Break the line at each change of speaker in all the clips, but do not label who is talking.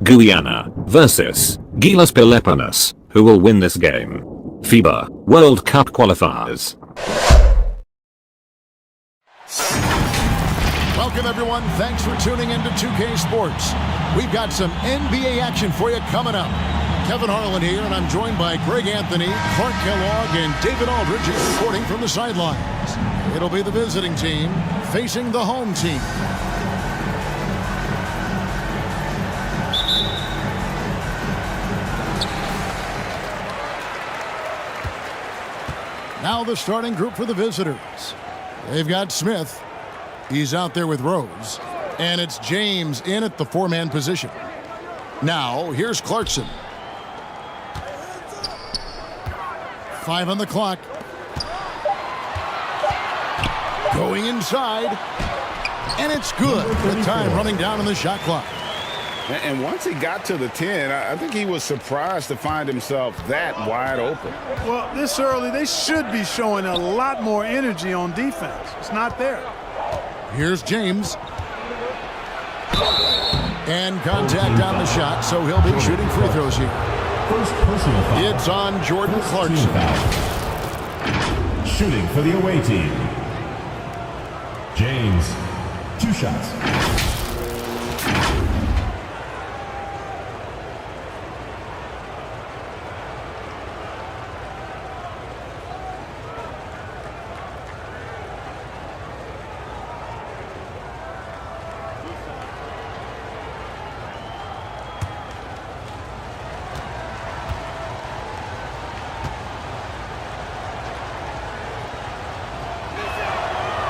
Guyana versus GILAS Pilipinas. Who will win this game? FIBA World Cup Qualifiers.
Welcome everyone, thanks for tuning into 2K Sports. We've got some NBA action for you coming up. Kevin Harlan here, and I'm joined by Greg Anthony, Clark Kellogg, and David Aldridge reporting from the sidelines. It'll be the visiting team facing the home team. Now the starting group for the visitors. They've got Smith. He's out there with Rose. And it's James in at the four-man position. Now, here's Clarkson. 5 on the clock. Going inside. And it's good. The time running down on the shot clock.
And once he got to the 10, I think he was surprised to find himself that wide open.
Well, this early, they should be showing a lot more energy on defense. It's not there.
Here's James. And contact on the shot, so he'll be shooting free throws here.
First personal foul.
It's on Jordan Clarkson.
Shooting for the away team. James, 2 shots.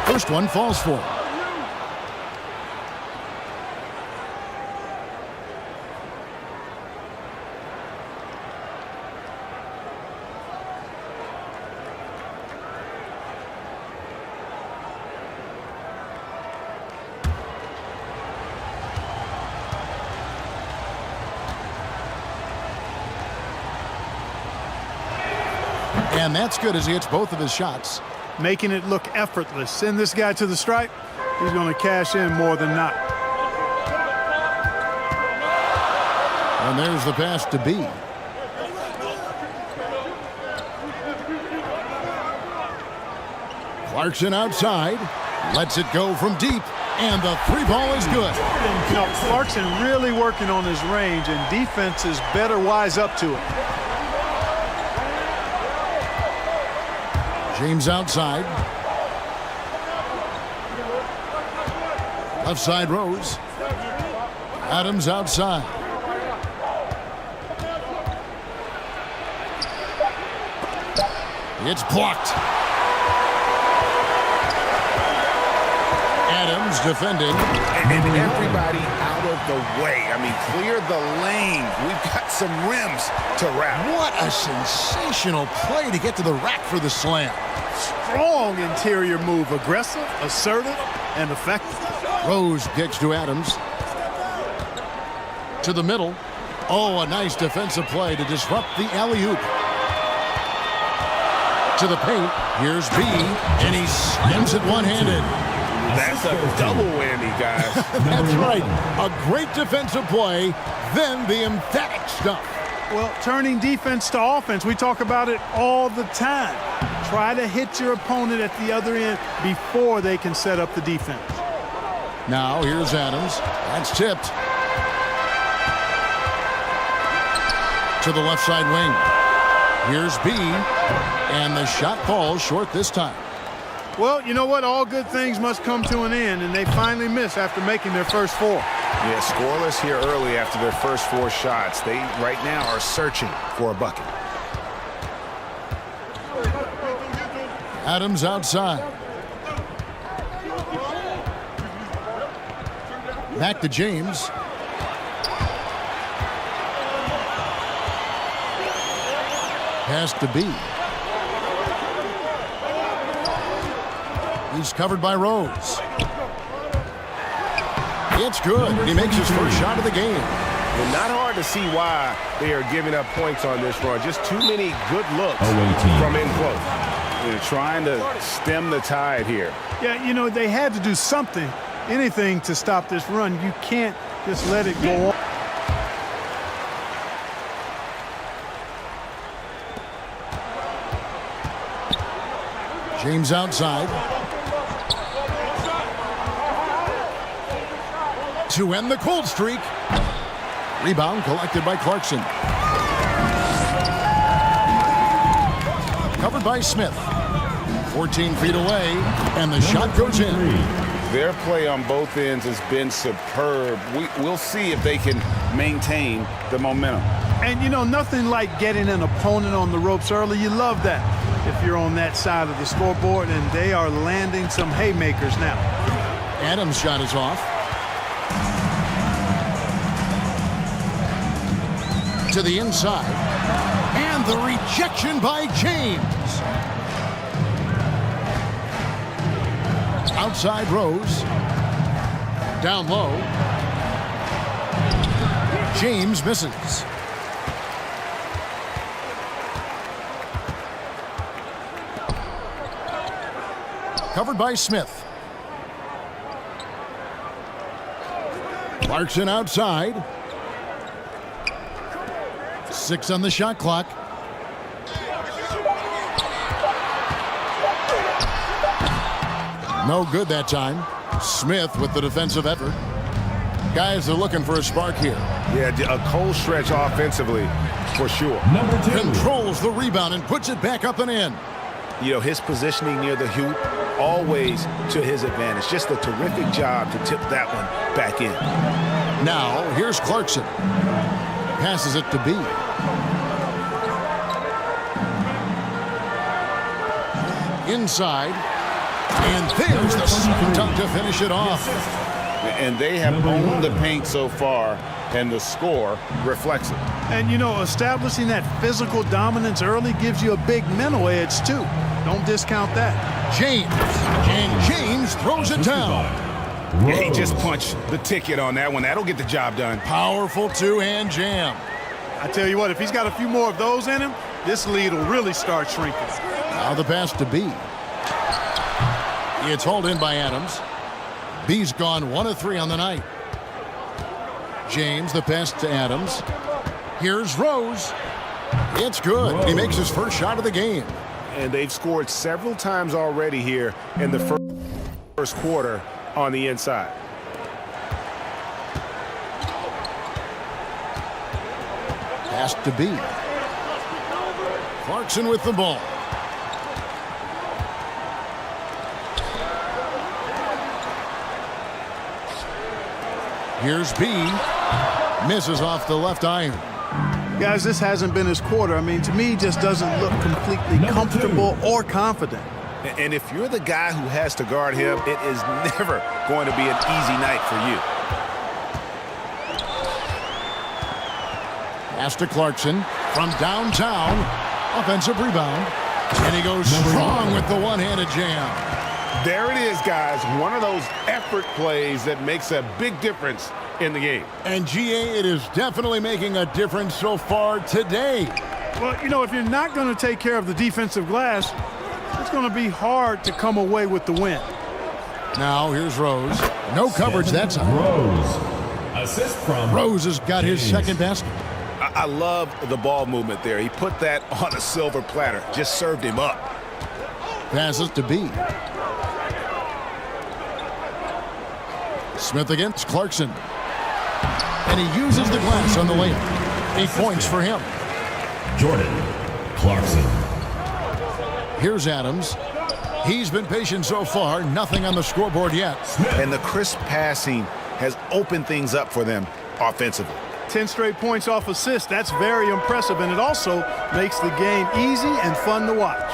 First one falls for him. And that's good as he hits both of his shots.
Making it look effortless. Send this guy to the stripe. He's going to cash in more than not.
And there's the pass to B. Clarkson outside. Lets it go from deep. And the 3-ball is good.
You know, Clarkson really working on his range, and defenses better wise up to it.
James outside. Left side Rose. Adams outside. It's blocked. Adams defending.
And everybody out of the way. I mean, clear the lane. We've got some rims to wrap.
What a sensational play to get to the rack for the slam.
Strong interior move. Aggressive, assertive, and effective.
Rose kicks to Adams. To the middle. Oh, a nice defensive play to disrupt the alley-oop. To the paint. Here's B. And he slams it one-handed.
That's a double whammy, guys.
That's right. A great defensive play, then the emphatic stuff.
Well, turning defense to offense, we talk about it all the time. Try to hit your opponent at the other end before they can set up the defense.
Now, here's Adams. That's tipped. To the left side wing. Here's B. And the shot falls short this time.
Well, you know what? All good things must come to an end, and they finally miss after making their first 4.
Yeah, scoreless here early after their first 4 shots. They, right now, are searching for a bucket.
Adams outside. Back to James. Pass to B. He's covered by Rose. It's good. He makes his first shot of the game.
And not hard to see why they are giving up points on this run. Just too many good looks from in close. They're trying to stem the tide here.
Yeah, you know, they had to do something, anything to stop this run. You can't just let it go on.
James outside. To end the cold streak. Rebound collected by Clarkson. Covered by Smith. 14 feet away, and the shot goes in.
Their play on both ends has been superb. We'll see if they can maintain the momentum.
And, you know, nothing like getting an opponent on the ropes early. You love that if you're on that side of the scoreboard, and they are landing some haymakers now.
Adams' shot is off. To the inside. And the rejection by James. Outside Rose. Down low. James misses. Covered by Smith. Clarkson outside. 6 on the shot clock. No good that time. Smith with the defensive effort. Guys are looking for a spark here.
Yeah, a cold stretch offensively for sure.
Number 2.
Controls the rebound and puts it back up and in.
You know, his positioning near the hoop, always to his advantage. Just a terrific job to tip that one back in.
Now, here's Clarkson. Passes it to B. Inside. And there's the slam dunk to finish it off.
And they have owned the paint so far, and the score reflects it.
And, you know, establishing that physical dominance early gives you a big mental edge, too. Don't discount that.
James. And James throws it down.
Yeah, he just punched the ticket on that one. That'll get the job done.
Powerful two-hand jam.
I tell you what, if he's got a few more of those in him, this lead will really start shrinking.
Now the pass to B. It's hauled in by Adams. B's gone 1 of 3 on the night. James, the pass to Adams. Here's Rose. It's good. He makes his first shot of the game.
And they've scored several times already here in the first quarter on the inside.
Pass to B. Clarkson with the ball. Here's B. Misses off the left iron.
Guys, this hasn't been his quarter. I mean, to me, just doesn't look completely comfortable or confident.
And if you're the guy who has to guard him, it is never going to be an easy night for you.
Pass to Clarkson from downtown. Offensive rebound. And he goes strong with the one-handed jam.
There it is, guys. One of those effort plays that makes a big difference in the game.
And GA, it is definitely making a difference so far today.
Well, you know, if you're not going to take care of the defensive glass, it's going to be hard to come away with the win.
Now here's Rose. No coverage that time.
Rose. Assist from
Rose has got his second basket.
I love the ball movement there. He put that on a silver platter. Just served him up.
Passes to B. Smith against Clarkson. And he uses the glass on the layup. 8 points for him.
Jordan Clarkson.
Here's Adams. He's been patient so far. Nothing on the scoreboard yet.
And the crisp passing has opened things up for them offensively.
10 straight points off assists. That's very impressive, and it also makes the game easy and fun to watch.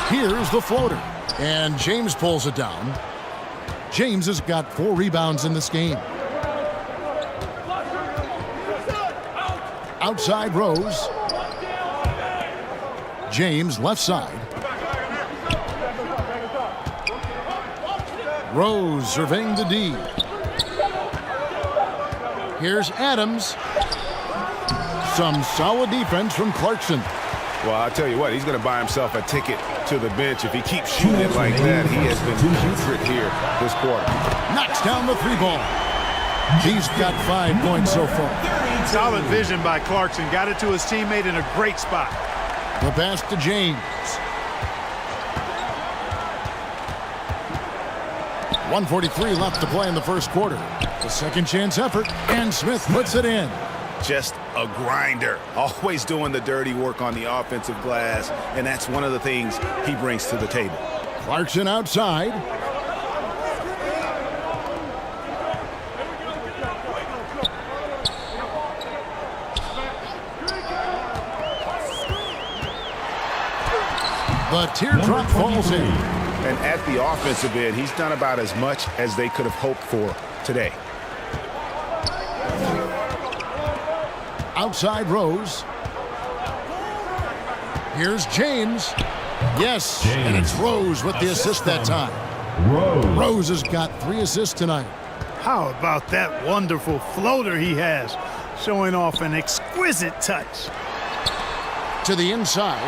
Here's the floater. And James pulls it down. James has got 4 rebounds in this game. Outside Rose. James left side. Rose surveying the D. Here's Adams. Some solid defense from Clarkson.
Well, I'll tell you what, he's going to buy himself a ticket to the bench. If he keeps shooting it like that, he has been putrid here this quarter.
Knocks down the 3 ball. He's got 5 points so far.
Solid vision by Clarkson. Got it to his teammate in a great spot.
The pass to James. 1:43 left to play in the first quarter. The second chance effort, and Smith puts it in.
Just a grinder, always doing the dirty work on the offensive glass, and that's one of the things he brings to the table.
Clarkson outside. The teardrop falls in.
And at the offensive end, he's done about as much as they could have hoped for today.
Outside Rose. Here's James. Yes, and it's Rose with the assist that time. Rose has got 3 assists tonight.
How about that wonderful floater he has, showing off an exquisite touch.
To the inside.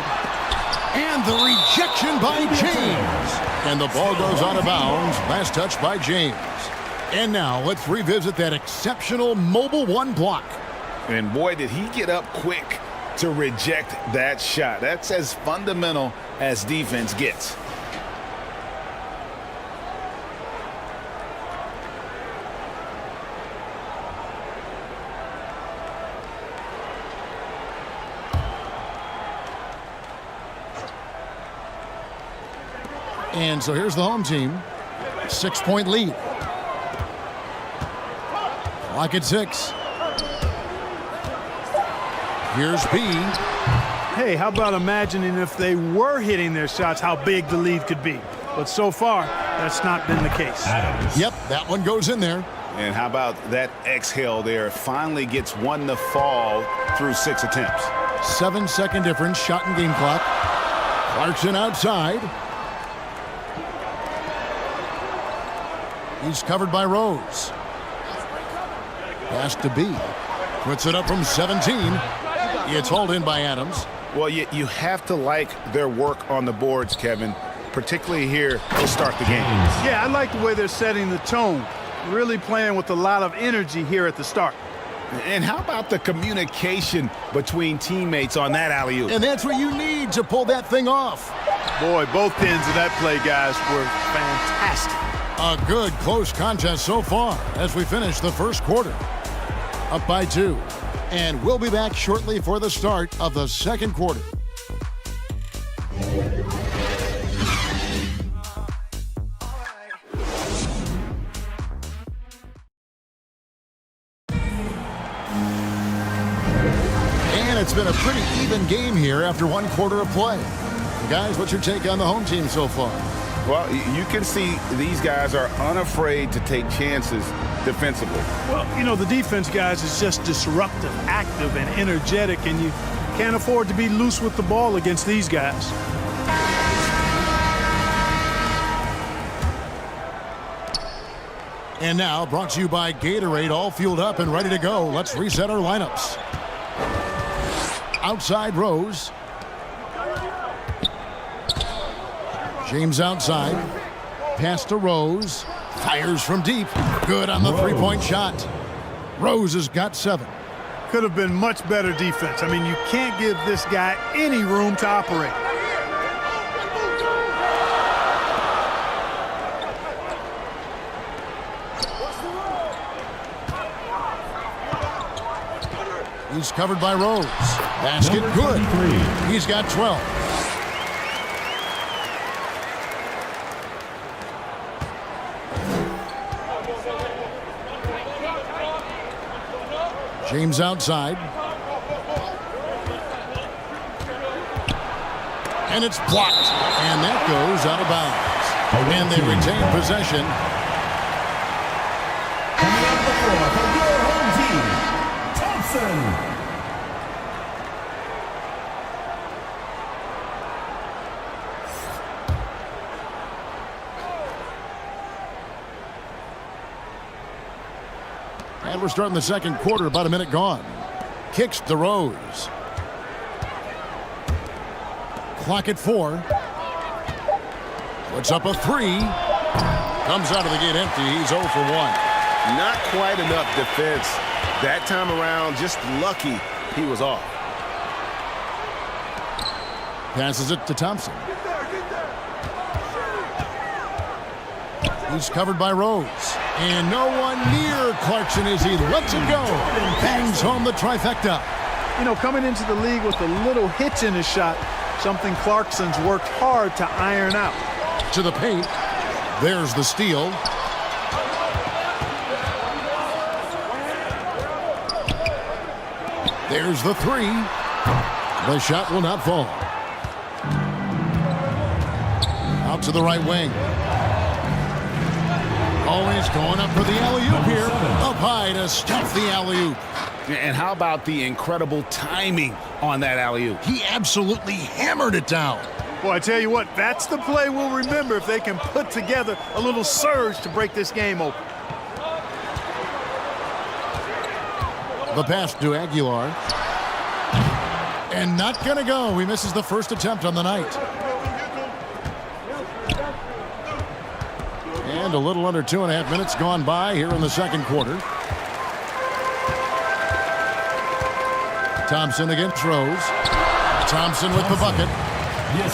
And the rejection by James. And the ball goes out of bounds. Last touch by James. And now let's revisit that exceptional mobile one block.
And boy, did he get up quick to reject that shot. That's as fundamental as defense gets.
And so here's the home team. 6-point lead. Clock at 6. Here's B.
Hey, how about imagining if they were hitting their shots, how big the lead could be. But so far, that's not been the case.
Yep, that one goes in there.
And how about that exhale there? Finally gets one to fall through 6 attempts.
7-second difference, shot and game clock. Clarkson outside. He's covered by Rose. Pass to B. Puts it up from 17. It's hauled in by Adams.
Well, you have to like their work on the boards, Kevin, particularly here to start the game.
Yeah, I like the way they're setting the tone. Really playing with a lot of energy here at the start.
And how about the communication between teammates on that alley-oop?
And that's what you need to pull that thing off.
Boy, both ends of that play, guys, were fantastic.
A good close contest so far as we finish the first quarter. Up by 2. And we'll be back shortly for the start of the second quarter. And it's been a pretty even game here after 1 quarter of play. Guys, what's your take on the home team so far?
Well, you can see these guys are unafraid to take chances defensively.
Well, you know, the defense, guys, is just disruptive, active, and energetic, and you can't afford to be loose with the ball against these guys.
And now, brought to you by Gatorade, all fueled up and ready to go. Let's reset our lineups. Outside Rose. James outside. Pass to Rose. Fires from deep. Good on the three-point shot. Rose has got 7.
Could have been much better defense. I mean, you can't give this guy any room to operate.
He's covered by Rose. Basket good. He's got 12. James outside. And it's blocked. And that goes out of bounds. And they retain possession.
Coming up the floor for your home team, Thompson.
And we're starting the second quarter, about a minute gone. Kicks to Rose. Clock at 4. Puts up a 3. Comes out of the gate empty. He's 0 for 1.
Not quite enough defense That time around, just lucky he was off.
Passes it to Thompson. He's covered by Rose. And no one near Clarkson as he lets it go. Bangs home the trifecta.
You know, coming into the league with a little hitch in his shot, something Clarkson's worked hard to iron out.
To the paint. There's the steal. There's the three. The shot will not fall. Out to the right wing. Always going up for the alley-oop here. Up high to stuff the alley-oop.
And how about the incredible timing on that alley-oop?
He absolutely hammered it down.
Boy, I tell you what, that's the play we'll remember if they can put together a little surge to break this game open.
The pass to Aguilar. And not going to go. He misses the first attempt on the night. And a little under 2.5 minutes gone by here in the second quarter. Thompson against Rose. Thompson with the bucket.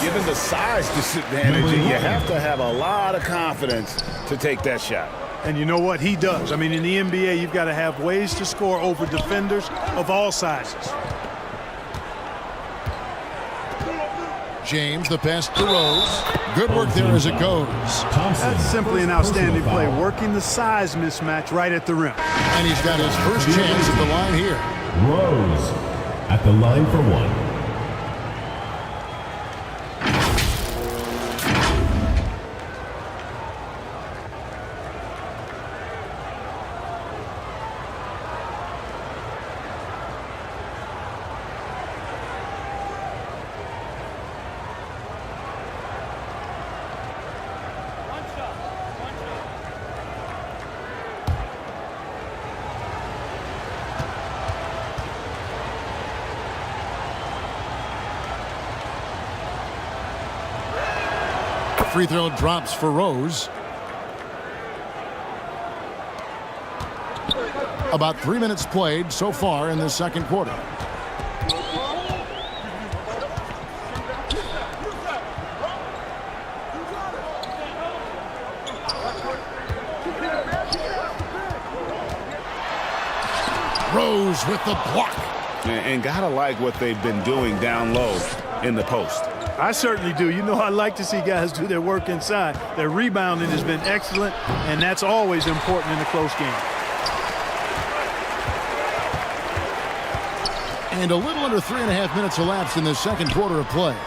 Given the size disadvantage, you have to have a lot of confidence to take that shot.
And you know what? He does. I mean, in the NBA, you've got to have ways to score over defenders of all sizes.
James, the pass to Rose. Good work there as it goes.
That's simply an outstanding play, working the size mismatch right at the rim.
And he's got his first chance at the line here.
Rose at the line for one.
Free throw drops for Rose. About 3 minutes played so far in the second quarter. Rose with the block.
And gotta like what they've been doing down low in the post.
I certainly do. You know, I like to see guys do their work inside. Their rebounding has been excellent, and that's always important in a close game.
And a little under 3.5 minutes elapsed in the second quarter of play.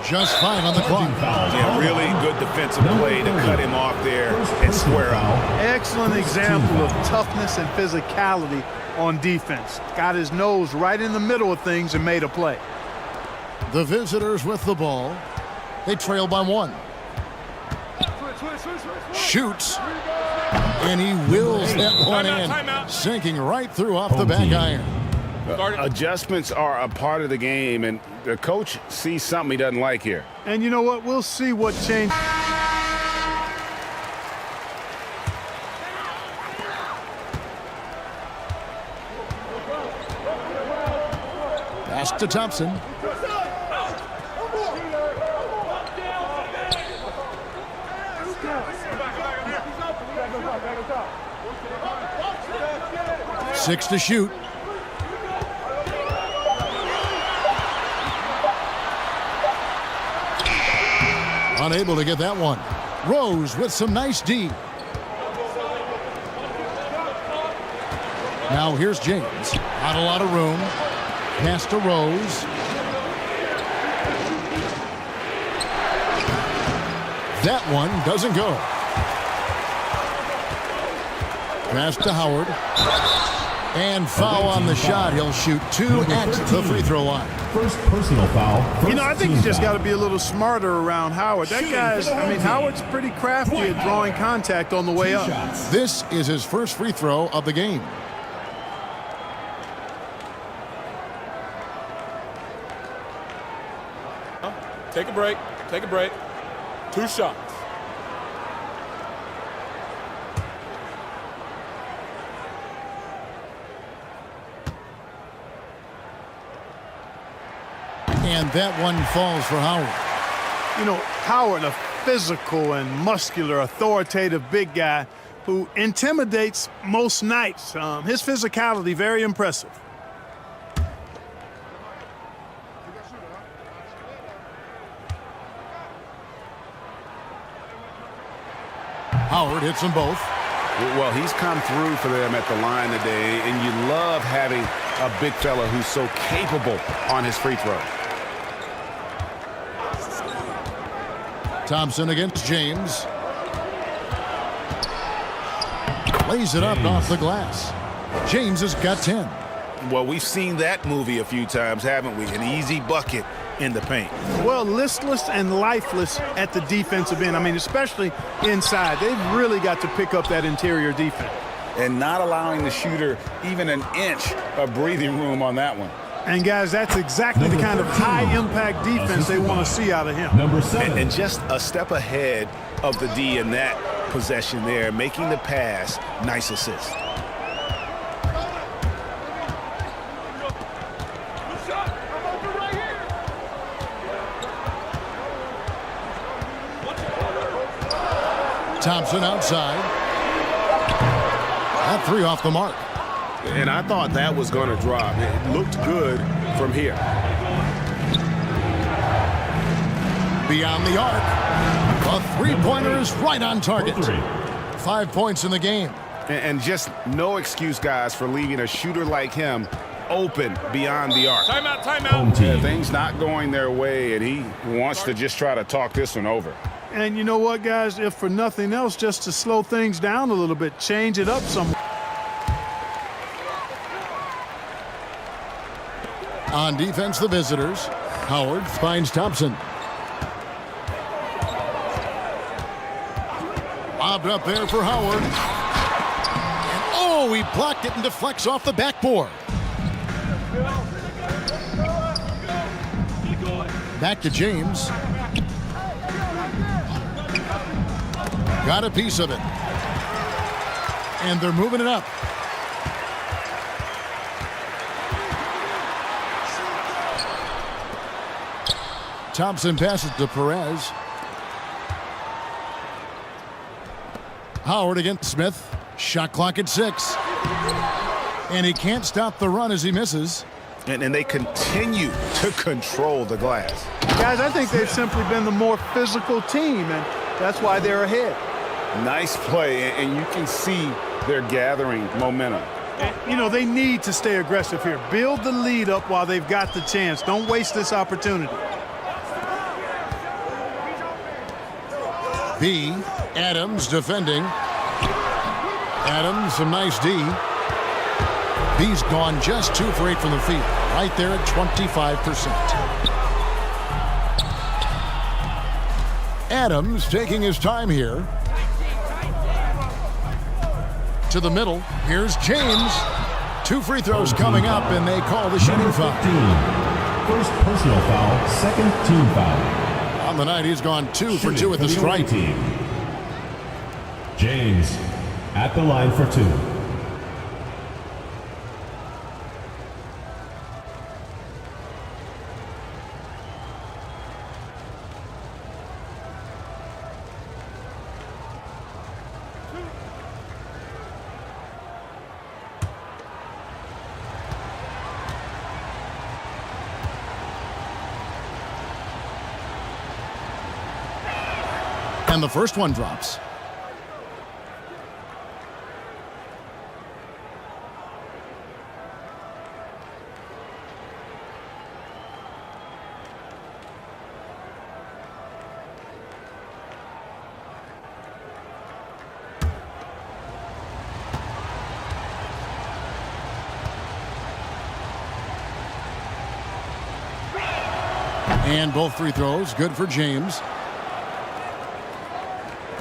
Just 5 on the clock.
Yeah, really good defensive play to cut him off there and square out.
Excellent example of toughness and physicality on defense. Got his nose right in the middle of things and made a play.
The visitors with the ball. They trail by 1. Shoots. And he wills that one in, sinking right through off the back iron.
Adjustments are a part of the game, and the coach sees something he doesn't like here.
And you know what? We'll see what changes.
Pass to Thompson. Six to shoot. Unable to get that one. Rose with some nice D. Now here's James. Not a lot of room. Pass to Rose. That one doesn't go. Pass to Howard. And foul on the shot. He'll shoot 2 at the free throw line.
First personal foul.
You know, I think you just got to be a little smarter around Howard. That guy's, I mean, Howard's pretty crafty at drawing contact on the way up.
This is his first free throw of the game.
Take a break. Take a break. 2 shots.
And that one falls for Howard.
You know, Howard, a physical and muscular, authoritative big guy who intimidates most nights. His physicality, very impressive.
Howard hits them both.
Well, he's come through for them at the line today, and you love having a big fella who's so capable on his free throw.
Thompson against James. Lays it up off the glass. James has got 10.
Well, we've seen that movie a few times, haven't we? An easy bucket in the paint.
Well, listless and lifeless at the defensive end. I mean, especially inside. They've really got to pick up that interior defense.
And not allowing the shooter even an inch of breathing room on that one.
And, guys, that's exactly the kind of high-impact defense they want to see out of him.
Number 7.
And just a step ahead of the D in that possession there, making the pass. Nice assist.
Thompson outside. That 3 off the mark.
And I thought that was going to drop. It looked good from here.
Beyond the arc. A three-pointer is right on target. 5 points in the game.
And just no excuse, guys, for leaving a shooter like him open beyond the arc.
Timeout, timeout.
Yeah, things not going their way, and he wants to just try to talk this one over.
And you know what, guys? If for nothing else, just to slow things down a little bit, change it up some.
On defense, the visitors. Howard finds Thompson. Lobbed up there for Howard. And oh, he blocked it and deflects off the backboard. Back to James. Got a piece of it. And they're moving it up. Thompson passes to Perez. Howard against Smith. Shot clock at 6. And he can't stop the run as he misses.
And they continue to control the glass.
Guys, I think they've simply been the more physical team, and that's why they're ahead.
Nice play, and you can see they're gathering momentum.
And, you know, they need to stay aggressive here. Build the lead up while they've got the chance. Don't waste this opportunity.
B. Adams defending. Adams, some nice D. B's gone just 2 for 8 from the field. Right there at 25%. Adams taking his time here. To the middle. Here's James. 2 free throws coming up, and they call the shooting foul.
15. First personal foul, second team foul.
On the night, he's gone 2 for 2 at the strike.
Team. James at the line for 2.
And the first one drops. And both free throws, good for James.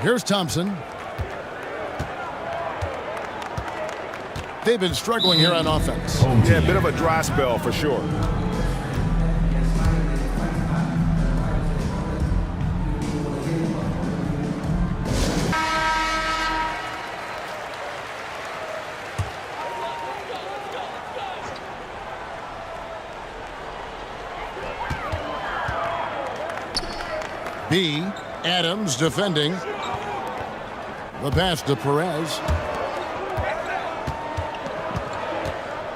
Here's Thompson. They've been struggling here on offense.
Yeah, a bit of a dry spell for sure.
B. Adams defending. The pass to Perez.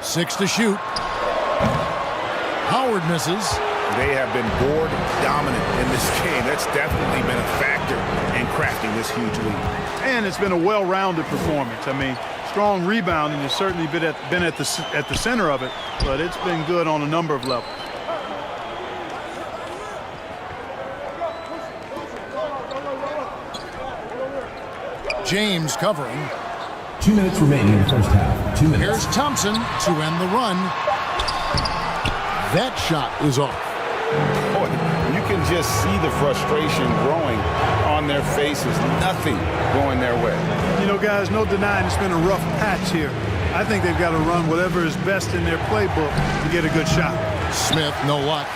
6 to shoot. Howard misses.
They have been board dominant in this game. That's definitely been a factor in crafting this huge lead.
And it's been a well-rounded performance. I mean, strong rebounding has certainly been at the center of it, but it's been good on a number of levels.
James covering.
2 minutes remaining in the first half. 2 minutes.
Here's Thompson to end the run. That shot is off.
Boy, you can just see the frustration growing on their faces. Nothing going their way.
You know, guys, no denying it's been a rough patch here. I think they've got to run whatever is best in their playbook to get a good shot.
Smith, no luck.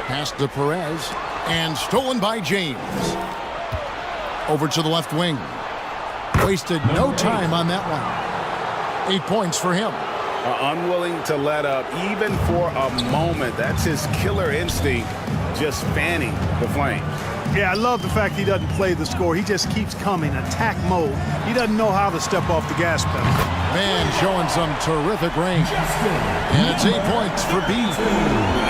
Pass to Perez. And stolen by James. Over to the left wing. Wasted no time on that one. 8 points for him.
Unwilling to let up even for a moment. That's his killer instinct, just fanning the flames.
Yeah, I love the fact he doesn't play the score. He just keeps coming, attack mode. He doesn't know how to step off the gas pedal.
Man showing some terrific range. And it's 8 points for B.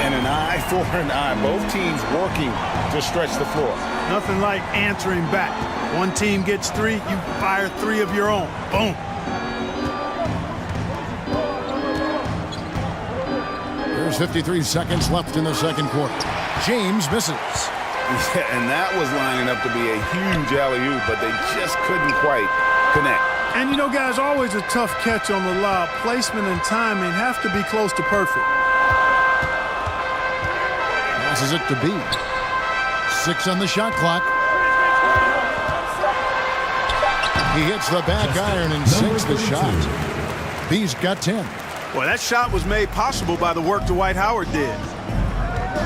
And an eye for an eye. Both teams working to stretch the floor.
Nothing like answering back. One team gets 3, you fire 3 of your own. Boom.
There's 53 seconds left in the second quarter. James misses.
Yeah, and that was lining up to be a huge alley-oop, but they just couldn't quite connect.
And you know, guys, always a tough catch on the lob. Placement and timing have to be close to perfect.
Passes it to B. 6 on the shot clock. He hits the back iron and sinks the shot. B's got 10.
Well, that shot was made possible by the work Dwight Howard did.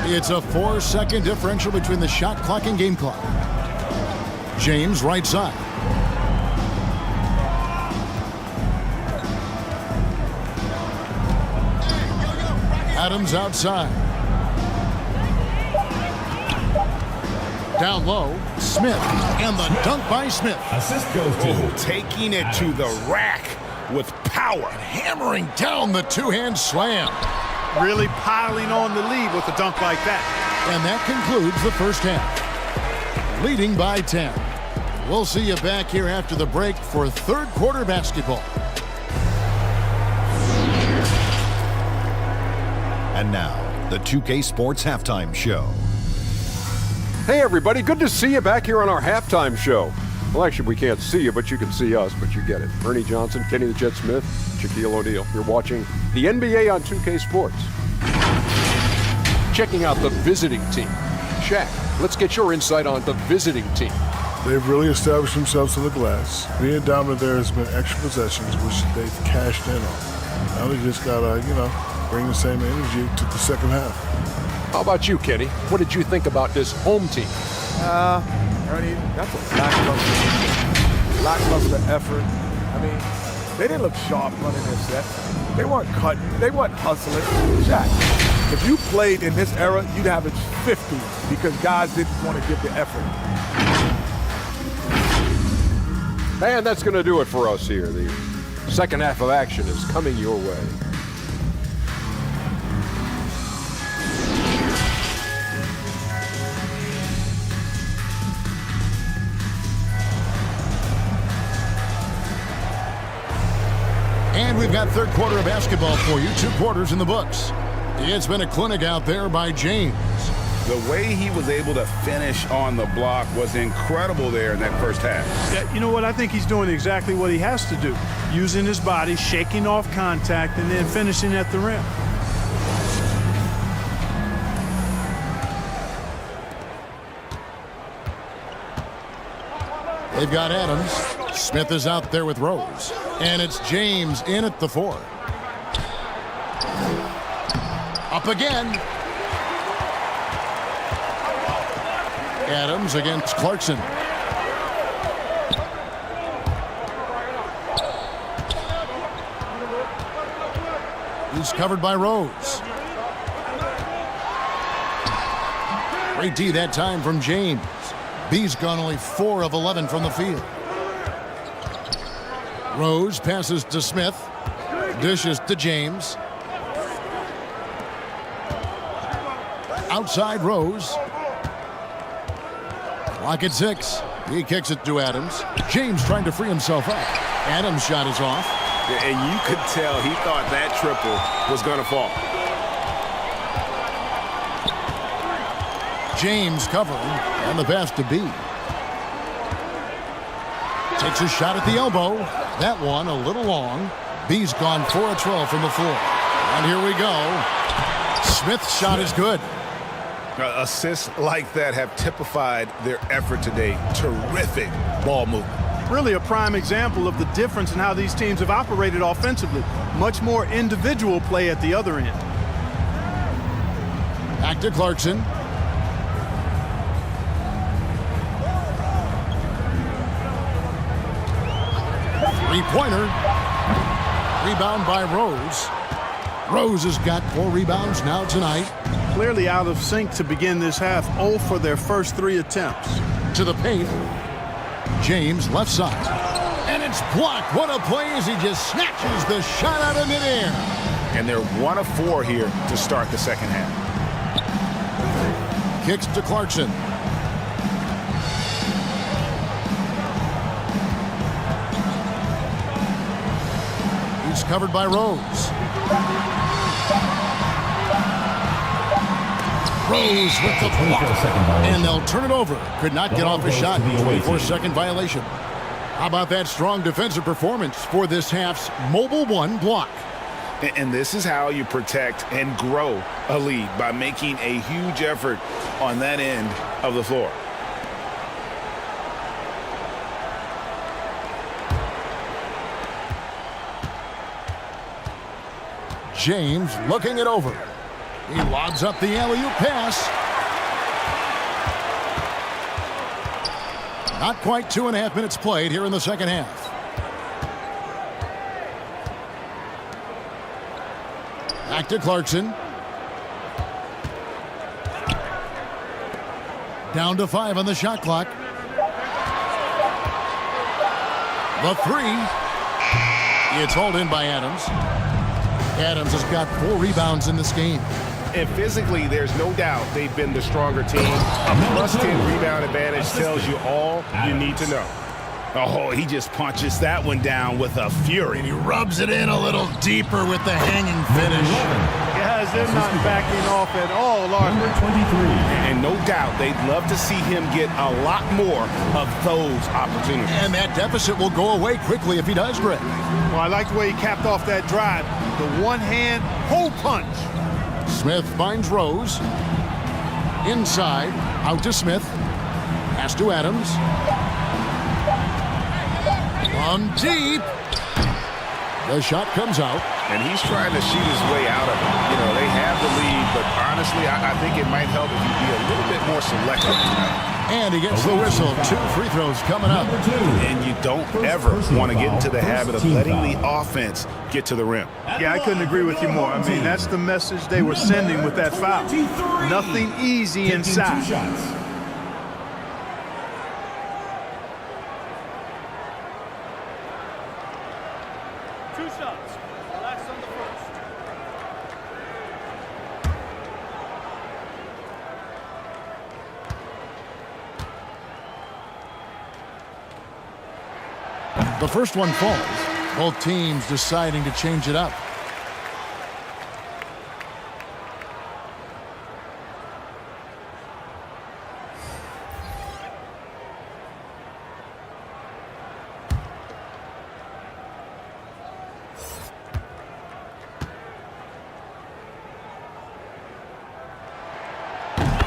It's a 4-second differential between the shot clock and game clock. James right side. Adams outside. Down low, Smith, and the dunk by Smith.
Assist goes to
Taking it to the rack with power.
Hammering down the two-hand slam.
Really piling on the lead with a dunk like that.
And that concludes the first half. Leading by 10. We'll see you back here after the break for third quarter basketball.
And now, the 2K Sports Halftime Show.
Hey everybody, good to see you back here on our halftime show. Well, actually, we can't see you, but you can see us, but you get it. Ernie Johnson, Kenny the Jet Smith, Shaquille O'Neal. You're watching the NBA on 2K Sports. Checking out the visiting team. Shaq, let's get your insight on the visiting team.
They've really established themselves on the glass. Being dominant there has been extra possessions, which they've cashed in on. Now they just got to, bring the same energy to the second half.
How about you, Kenny? What did you think about this home team?
Ernie, that's a lackluster effort. I mean, they didn't look sharp running their set. They weren't cutting. They weren't hustling. Shaq, if you played in this era, you'd average 50 because guys didn't want to give the effort.
And that's going to do it for us here. The second half of action is coming your way.
And we've got third quarter of basketball for you. 2 quarters in the books. It's been a clinic out there by James.
The way he was able to finish on the block was incredible there in that first half.
Yeah, you know what? I think he's doing exactly what he has to do. Using his body, shaking off contact, and then finishing at the rim.
They've got Adams. Smith is out there with Rose. And it's James in at the 4. Up again. Adams against Clarkson. He's covered by Rose. Great D that time from James. B's gone only 4 of 11 from the field. Rose passes to Smith. Dishes to James. Outside Rose. Clock at 6. He kicks it to Adams. James trying to free himself up. Adams' shot is off.
Yeah, and you could tell he thought that triple was going to fall.
James covering, and the pass to B. Takes a shot at the elbow. That one a little long. B's gone 4 of 12 from the floor. And here we go. Smith's shot is good.
Assists like that have typified their effort today. Terrific ball movement.
Really a prime example of the difference in how these teams have operated offensively. Much more individual play at the other end.
Back to Clarkson. Three-pointer. Rebound by Rose. Rose has got 4 rebounds now tonight.
Clearly out of sync to begin this half. 0 for their first 3 attempts.
To the paint. James left side. And it's blocked. What a play as he just snatches the shot out of midair.
And they're 1 of 4 here to start the second half.
Kicks to Clarkson. He's covered by Rose. Rose with the block. And they'll turn it over. Could not get off a shot. 24-second violation. How about that strong defensive performance for this half's Mobile 1 block?
And this is how you protect and grow a lead, by making a huge effort on that end of the floor.
James looking it over. He lobs up the alley-oop pass. Not quite 2.5 minutes played here in the second half. Back to Clarkson. Down to 5 on the shot clock. The 3. It's hauled in by Adams. Adams has got 4 rebounds in this game.
And physically, there's no doubt they've been the stronger team. A +10 rebound advantage tells you all you need to know. Oh, he just punches that one down with a fury.
And he rubs it in a little deeper with the hanging finish.
Yes, they're not backing off at all,
Number 23.
And no doubt they'd love to see him get a lot more of those opportunities.
And that deficit will go away quickly if he does, Greg.
Well, I like the way he capped off that drive. The one-hand hole punch.
Smith finds Rose. Inside, out to Smith. Pass to Adams. From deep. The shot comes out.
And he's trying to shoot his way out of it. You know, they have the lead, but honestly, I think it might help if you be a little bit more selective tonight.
And he gets the whistle. 2 free throws coming up.
And you don't ever want to get into the habit of letting the offense get to the rim.
Yeah, I couldn't agree with you more. I mean, that's the message they were sending with that foul. Nothing easy inside.
2 shots.
Last on the first.
The first one falls. Both teams deciding to change it up.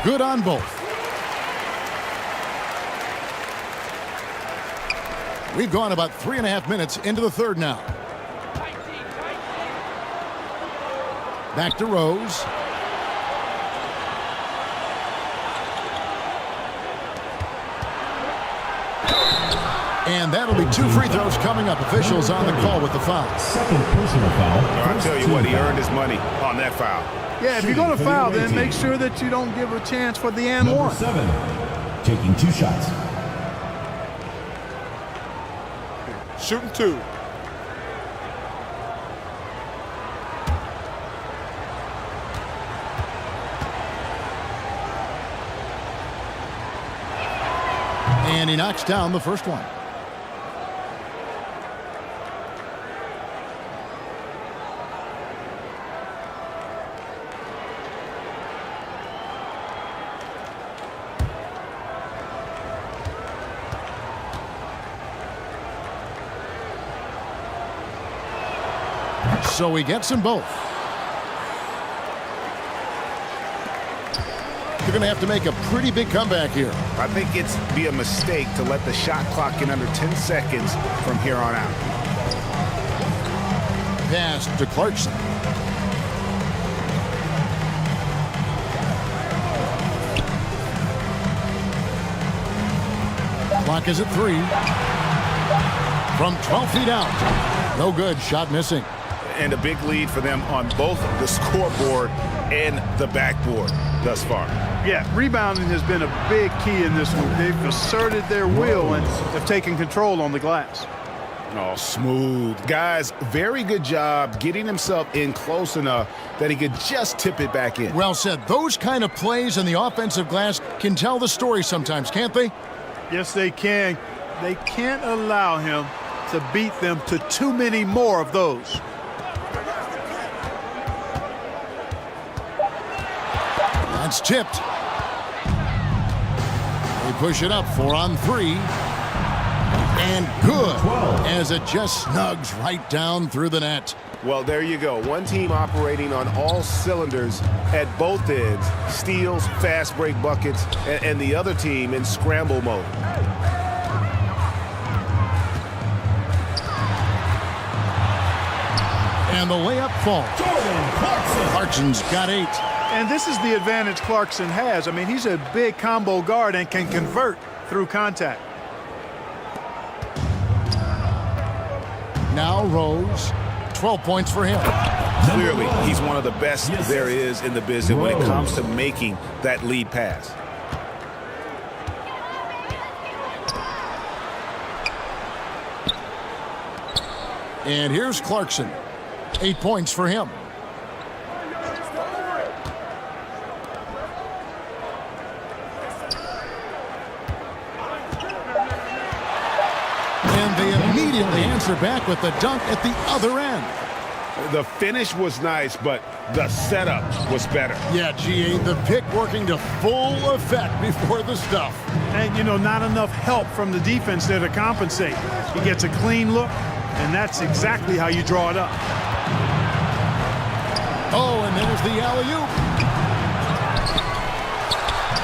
Good on both. We've gone about 3.5 minutes into the third now. Back to Rose. And that'll be 2 free throws coming up. Officials on the call with the foul.
Second personal foul.
I'll tell you what, he earned his money on that foul.
Yeah, if you're going to foul, then make sure that you don't give a chance for the and
Number
one.
7, taking 2 shots.
Shooting 2.
And he knocks down the first one. So he gets them both. They're going to have to make a pretty big comeback here.
I think it's be a mistake to let the shot clock in under 10 seconds from here on out.
Pass to Clarkson. Clock is at 3. From 12 feet out. No good. Shot missing.
And a big lead for them on both the scoreboard and the backboard thus far.
Yeah, rebounding has been a big key in this one. They've asserted their will and have taken control on the glass.
Oh, smooth. Guys, very good job getting himself in close enough that he could just tip it back in.
Well said. Those kind of plays in the offensive glass can tell the story sometimes, can't they?
Yes, they can. They can't allow him to beat them to too many more of those.
That's tipped. They push it up 4 on 3. And good, as it just snugs right down through the net.
Well, there you go. One team operating on all cylinders at both ends. Steals, fast break buckets, and the other team in scramble mode.
And the layup falls. Clarkson's got 8.
And this is the advantage Clarkson has. I mean, he's a big combo guard and can convert through contact.
Now Rose, 12 points for him.
Clearly, he's one of the best there is in the business when it comes to making that lead pass.
And here's Clarkson, 8 points for him. And they immediately answer back with the dunk at the other end.
The finish was nice, but the setup was better.
Yeah, GA, the pick working to full effect before the stuff.
And, you know, not enough help from the defense there to compensate. He gets a clean look, and that's exactly how you draw it up.
Oh, and there's the alley-oop.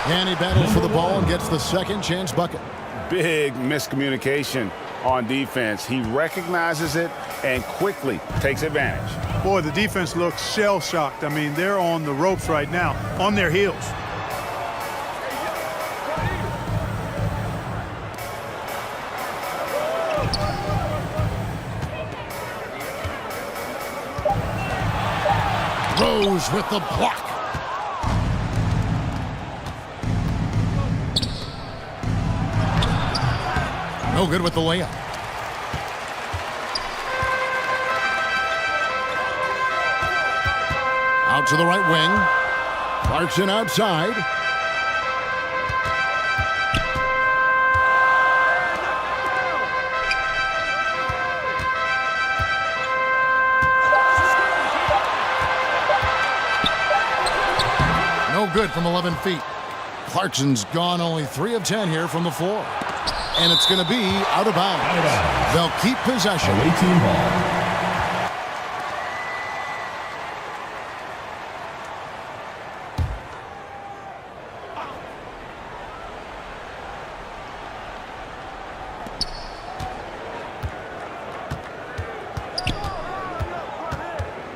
And he battles for the ball and gets the second chance bucket.
Big miscommunication on defense. He recognizes it and quickly takes advantage.
Boy, the defense looks shell-shocked. I mean, they're on the ropes right now, on their heels.
Rose with the block. No good with the layup. Out to the right wing. Clarkson outside. No good from 11 feet. Clarkson's gone only 3 of 10 here from the floor. And it's going to be out of bounds. They'll keep possession.
Away team ball.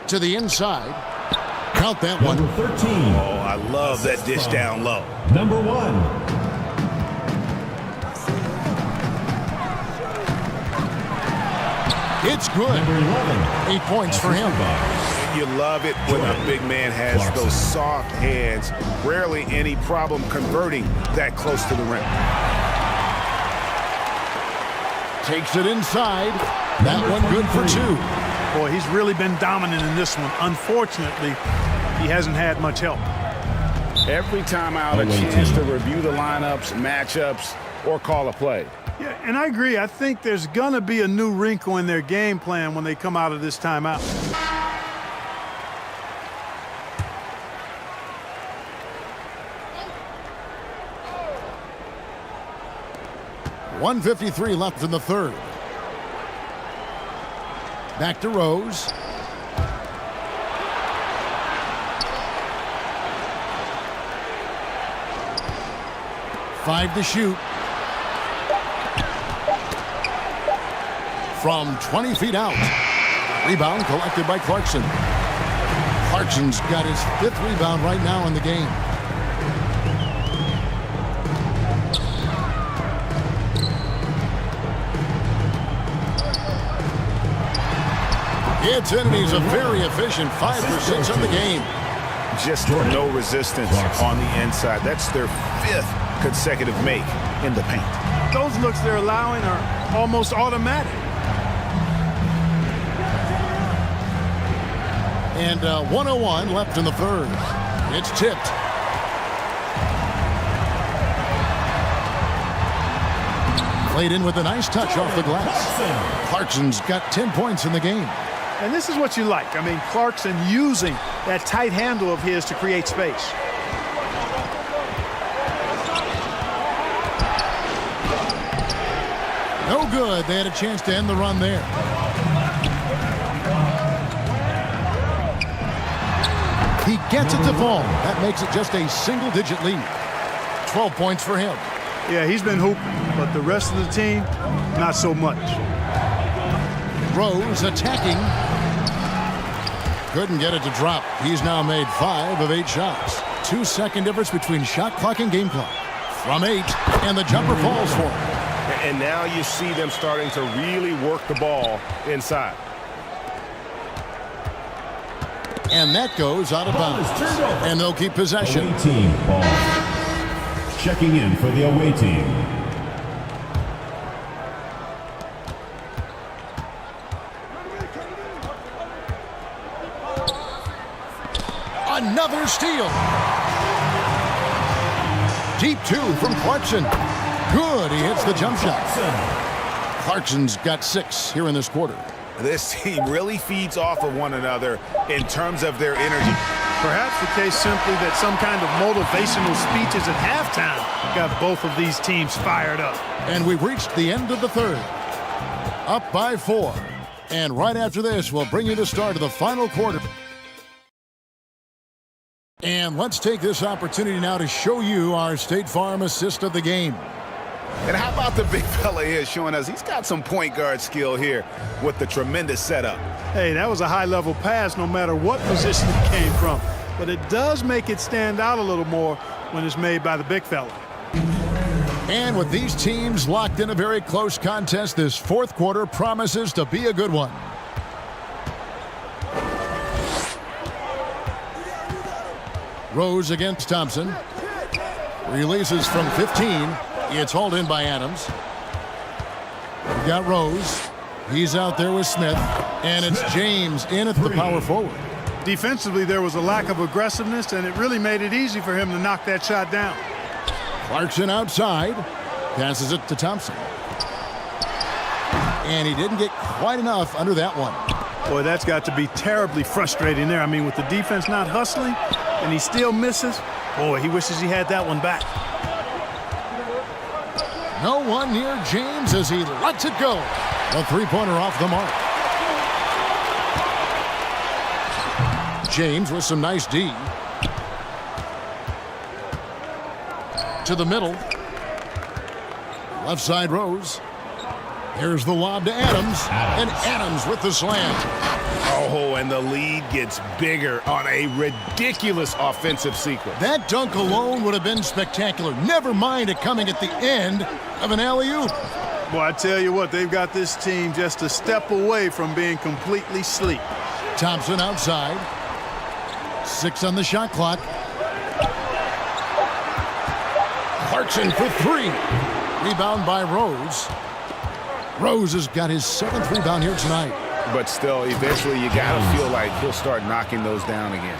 To the inside. Count that one.
Number 13.
Oh, I love that dish down low.
Number 1.
It's good.
Number 11.
8 points for him.
You love it when a big man has those soft hands. Rarely any problem converting that close to the rim.
Takes it inside. That one good for 2.
Boy, he's really been dominant in this one. Unfortunately, he hasn't had much help.
Every time out, a chance to review the lineups, matchups, or call a play.
Yeah, and I agree. I think there's going to be a new wrinkle in their game plan when they come out of this timeout.
.153 left in the third. Back to Rose. Five to shoot. From 20 feet out. Rebound collected by Clarkson. Clarkson's got his 5th rebound right now in the game. It's in, and he's a very efficient 5 for 6 on the game.
Just no resistance on the inside. That's their 5th consecutive make in the paint.
Those looks they're allowing are almost automatic.
And 1:01 left in the third. It's tipped. Played in with a nice touch off the glass. Clarkson's got 10 points in the game.
And this is what you like. I mean, Clarkson using that tight handle of his to create space.
No good. They had a chance to end the run there. He gets it to fall. That makes it just a single-digit lead. 12 points for him.
Yeah, he's been hooping, but the rest of the team, not so much.
Rose attacking. Couldn't get it to drop. He's now made 5 of 8 shots. 2-second difference between shot clock and game clock. From 8, and the jumper falls for him.
And now you see them starting to really work the ball inside.
And that goes out of bounds. And they'll keep possession.
Away team ball. Checking in for the away team.
Another steal. Deep 2 from Clarkson. Good. He hits the jump shot. Clarkson's got 6 here in this quarter.
This team really feeds off of one another in terms of their energy.
Perhaps the case simply that some kind of motivational speeches at halftime got both of these teams fired up.
And we've reached the end of the third. Up by 4. And right after this, we'll bring you the start of the final quarter. And let's take this opportunity now to show you our State Farm assist of the game.
And how about the big fella here showing us he's got some point guard skill here with the tremendous setup.
Hey, that was a high-level pass no matter what position it came from. But it does make it stand out a little more when it's made by the big fella.
And with these teams locked in a very close contest, this fourth quarter promises to be a good one. Rose against Thompson. Releases from 15. It's hauled in by Adams. We've got Rose. He's out there with Smith. And it's James in at the power forward.
Defensively, there was a lack of aggressiveness, and it really made it easy for him to knock that shot down.
Clarkson outside. Passes it to Thompson. And he didn't get quite enough under that one.
Boy, that's got to be terribly frustrating there. I mean, with the defense not hustling, and he still misses. Boy, he wishes he had that one back.
No one near James as he lets it go. A three-pointer off the mark. James with some nice D. To the middle. Left side Rose. Here's the lob to Adams. And Adams with the slam.
Oh, and the lead gets bigger on a ridiculous offensive sequence.
That dunk alone would have been spectacular. Never mind it coming at the end of an alley-oop.
Well, I tell you what, they've got this team just a step away from being completely asleep.
Thompson outside. 6 on the shot clock. Clarkson for 3. Rebound by Rose. Rose has got his 7th rebound here tonight.
But still, eventually you got to feel like he'll start knocking those down again.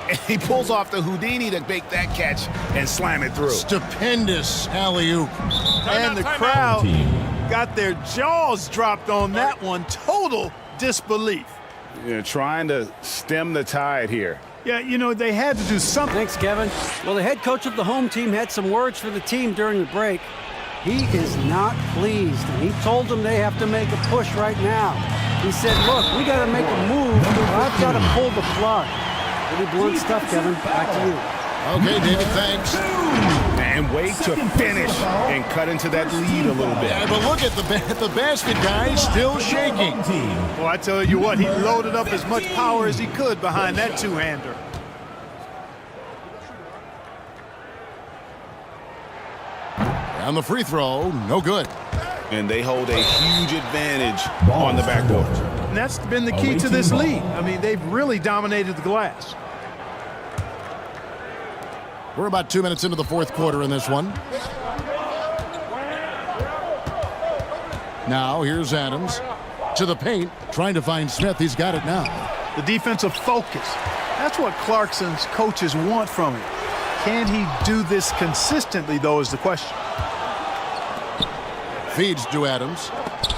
And he pulls off the Houdini to make that catch and slam it through.
Stupendous alley-oop.
And the crowd got their jaws dropped on that one. Total disbelief.
Trying to stem the tide here.
Yeah, you know, they had to do something.
Thanks, Kevin. Well, the head coach of the home team had some words for the team during the break. He is not pleased, and he told them they have to make a push right now. He said, look, we got to make a move, or I've got to pull the plug. Pretty blunt stuff, Kevin. Back to you.
Okay, David, thanks.
And wait to finish and cut into that lead a little bit.
Yeah, but look at the basket, guys, still shaking.
Well, I tell you what, he loaded up as much power as he could behind that two-hander.
And the free throw, no good.
And they hold a huge advantage on the backboard.
And that's been the key to this lead. I mean, they've really dominated the glass.
We're about 2 minutes into the 4th quarter in this one. Now here's Adams to the paint, trying to find Smith. He's got it now.
The defensive focus. That's what Clarkson's coaches want from him. Can he do this consistently, though, is the question.
Feeds to Adams.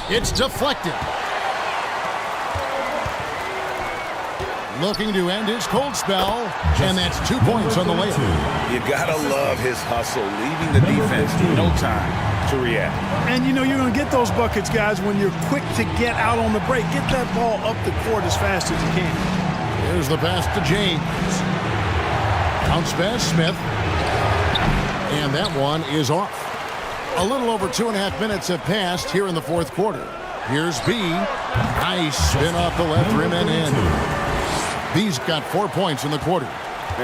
It's deflected. Looking to end his cold spell, and that's 2 points on the layup.
You gotta love his hustle, leaving the defense no time to react.
And you know you're gonna get those buckets, guys, when you're quick to get out on the break. Get that ball up the court as fast as you can.
Here's the pass to James. Bounce pass, Smith. And that one is off. A little over 2.5 minutes have passed here in the 4th quarter. Here's B. Nice spin off the left rim and in. B's got 4 points in the quarter.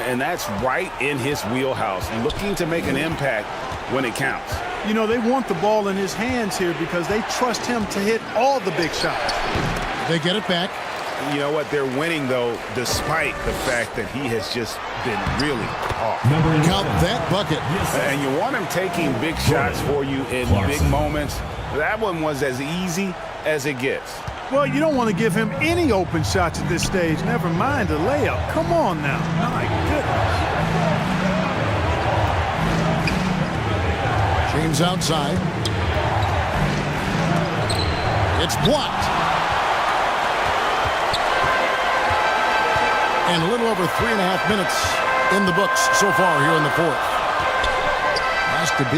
And that's right in his wheelhouse, looking to make an impact when it counts.
You know, they want the ball in his hands here because they trust him to hit all the big shots.
They get it back.
You know what? They're winning, though, despite the fact that he has just been really off.
Count that bucket.
And you want him taking big shots for you in big moments. That one was as easy as it gets.
Well, you don't want to give him any open shots at this stage. Never mind a layup. Come on now. My goodness.
James outside. It's blocked. And a little over 3.5 minutes in the books so far here in the 4th. Has to be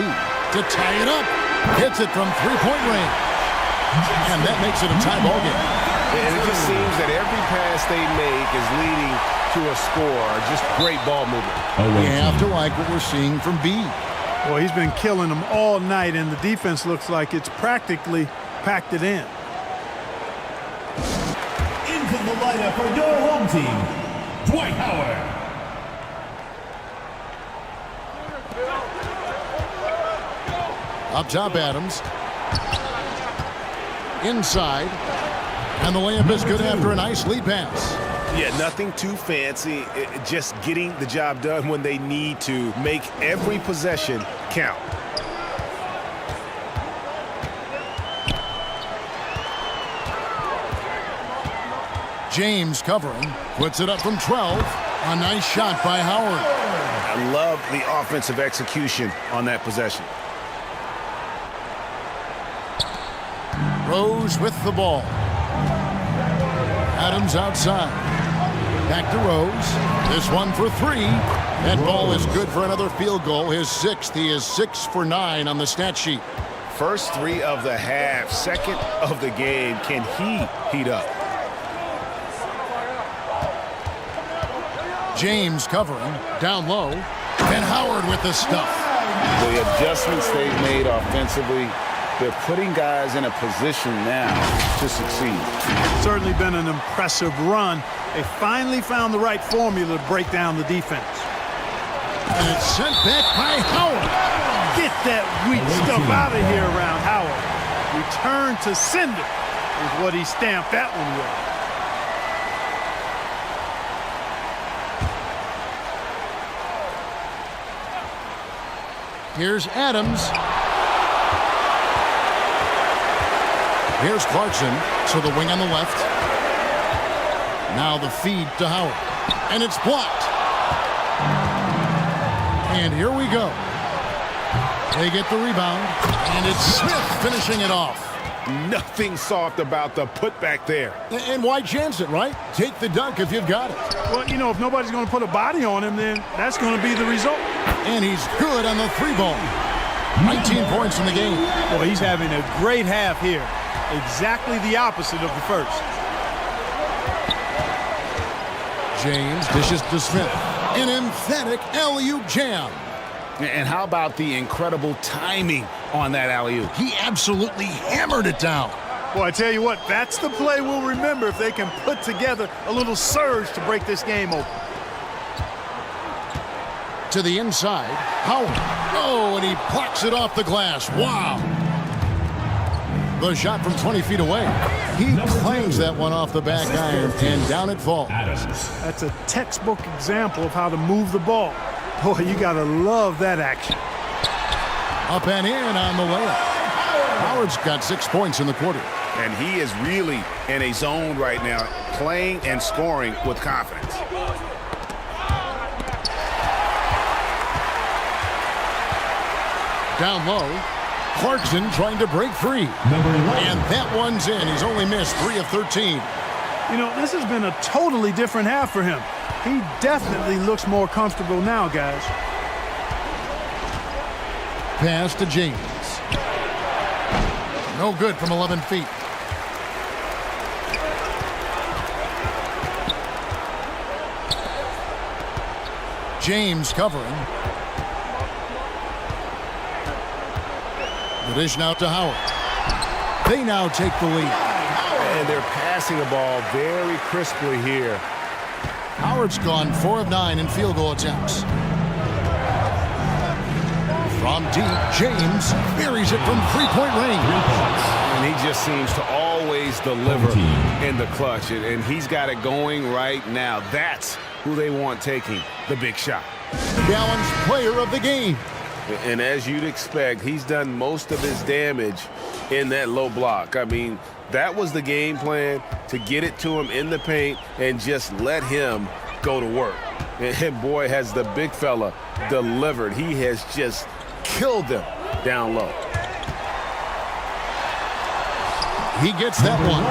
to tie it up. Hits it from 3-point range. And that makes it a tie ball game.
And it just seems that every pass they make is leading to a score. Just great ball movement.
We have to like what we're seeing from B.
Well, he's been killing them all night, and the defense looks like it's practically packed it in.
Into the lineup for your home team, Dwight Howard.
Up top, Adams. Inside. And the layup is good after a nice lead pass.
Yeah, nothing too fancy. Just getting the job done when they need to. Make every possession count.
James covering. Puts it up from 12. A nice shot by Howard.
I love the offensive execution on that possession.
Rose with the ball. Adams outside. Back to Rose. This one for 3. That ball is good for another field goal. His 6th. He is 6 for 9 on the stat sheet.
First 3 of the half. Second of the game. Can he heat up?
James covering. Down low. And Howard with the stuff.
The adjustments they've made offensively, they're putting guys in a position now to succeed.
Certainly been an impressive run. They finally found the right formula to break down the defense.
And it's sent back by Howard.
Get that weak stuff out of here around Howard. Return to sender is what he stamped that one with.
Here's Adams. Here's Clarkson to the wing on the left. Now the feed to Howard. And it's blocked. And here we go. They get the rebound. And it's Smith finishing it off.
Nothing soft about the putback there.
And why chance it, right? Take the dunk if you've got it.
Well, you know, if nobody's going to put a body on him, then that's going to be the result.
And he's good on the three ball. 19 points in the game.
Well, he's having a great half here. Exactly the opposite of the first.
James dishes to Smith. An emphatic alley-oop jam.
And how about the incredible timing on that alley-oop?
He absolutely hammered it down.
Well, I tell you what, that's the play we'll remember if they can put together a little surge to break this game open.
To the inside, Howard. Oh, and he plucks it off the glass. Wow. The shot from 20 feet away. He clangs that one off the back iron, and down it falls.
That's a textbook example of how to move the ball. Boy, you got to love that action.
Up and in on the layup. Howard's got 6 points in the quarter.
And he is really in a zone right now, playing and scoring with confidence.
Down low, Clarkson trying to break free. And that one's in. He's only missed 3 of 13.
You know, this has been a totally different half for him. He definitely looks more comfortable now, guys.
Pass to James. No good from 11 feet. James covering. The dish now to Howard. They now take the lead.
And they're passing the ball very crisply here.
Howard's gone 4 of 9 in field goal attempts. From deep, James buries it from three-point range.
And he just seems to always deliver in the clutch. And he's got it going right now. That's who they want taking the big shot.
Challenge player of the game.
And as you'd expect, he's done most of his damage in that low block. I mean, that was the game plan, to get it to him in the paint and just let him go to work. And boy, has the big fella delivered. He has just killed them down low.
He gets that one.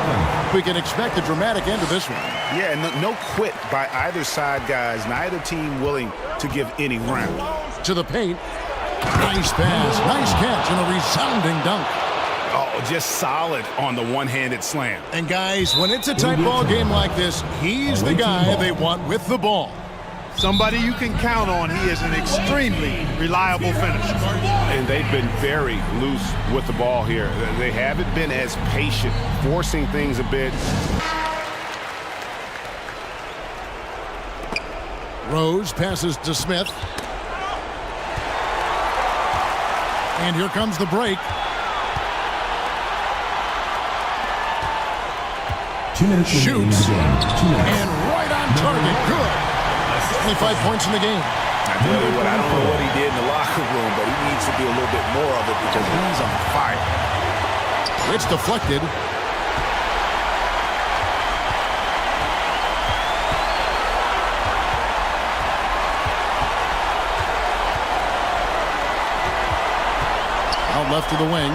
We can expect a dramatic end to this one.
Yeah, no quit by either side, guys. Neither team willing to give any ground.
To the paint. Nice pass, nice catch, and a resounding dunk.
Oh, just solid on the one-handed slam.
And guys, when it's a tight ball game like this, he's the guy they want with the ball.
Somebody you can count on. He is an extremely reliable finisher.
And they've been very loose with the ball here. They haven't been as patient, forcing things a bit.
Rose passes to Smith. And here comes the break.
2 minutes
Shoots.
remaining.
And right on target. Good. 25 points in the game.
I tell you what, I don't know what he did in the locker room, but he needs to do a little bit more of it because he's on fire.
It's deflected. Out left to the wing.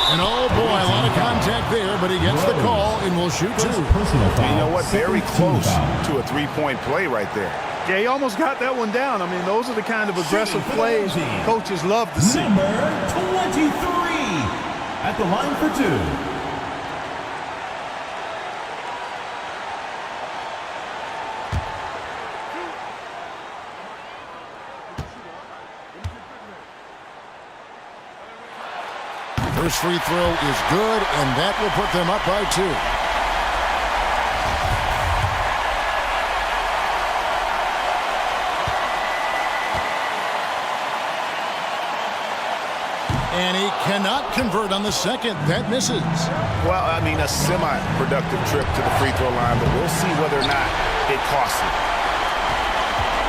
And oh boy, a lot of contact there, but he gets the call and will shoot 2.
And you know what? Very close to a three-point play right there.
Yeah, he almost got that one down. I mean, those are the kind of aggressive plays coaches love to see.
Number 23 at the line for 2.
First free throw is good, and that will put them up by 2. And he cannot convert on the second. That misses.
Well, I mean, a semi-productive trip to the free throw line, but we'll see whether or not it costs him.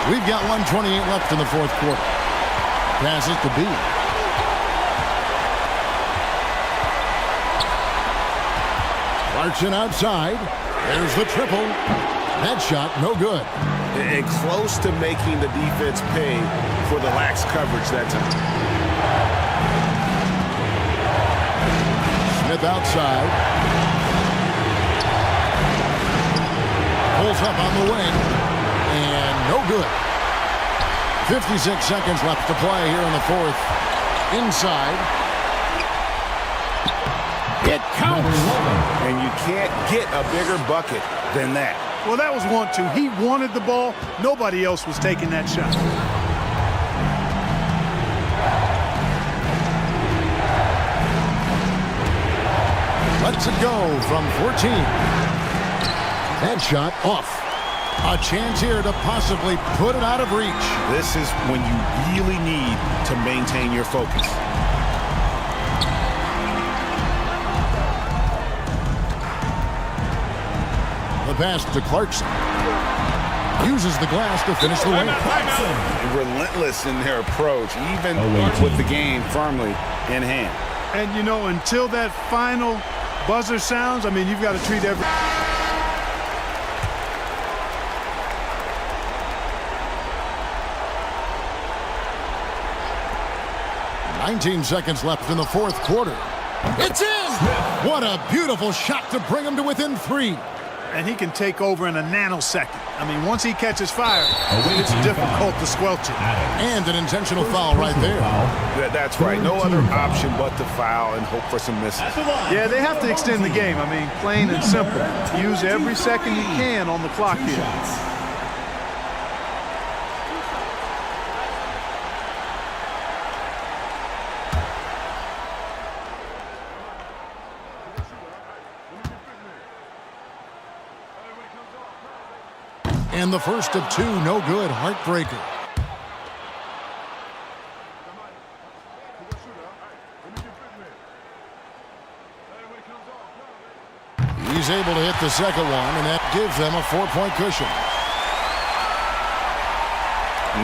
We've got 1:28 left in the fourth quarter. Passes to B. Clarkson outside. There's the triple. That shot, no good.
And close to making the defense pay for the lax coverage that time.
Smith outside. Pulls up on the wing. And no good. 56 seconds left to play here in the fourth. Inside. It counts.
And you can't get a bigger bucket than that.
Well, that was 1-2. He wanted the ball. Nobody else was taking that shot.
Lets it go from 14. That shot off. A chance here to possibly put it out of reach.
This is when you really need to maintain your focus.
The pass to Clarkson. Uses the glass to finish the win.
Relentless in their approach, even with the game firmly in hand.
And, you know, until that final buzzer sounds, I mean, you've got to treat every...
19 seconds left in the fourth quarter. It's in! What a beautiful shot to bring him to within 3.
And he can take over in a nanosecond. I mean, once he catches fire, it's difficult to squelch it.
And an intentional foul right there.
That's right. No other option but to foul and hope for some misses.
Yeah, they have to extend the game. I mean, plain and simple. Use every second you can on the clock here.
And the first of 2, no good. Heartbreaker. He's able to hit the second one, and that gives them a 4-point cushion.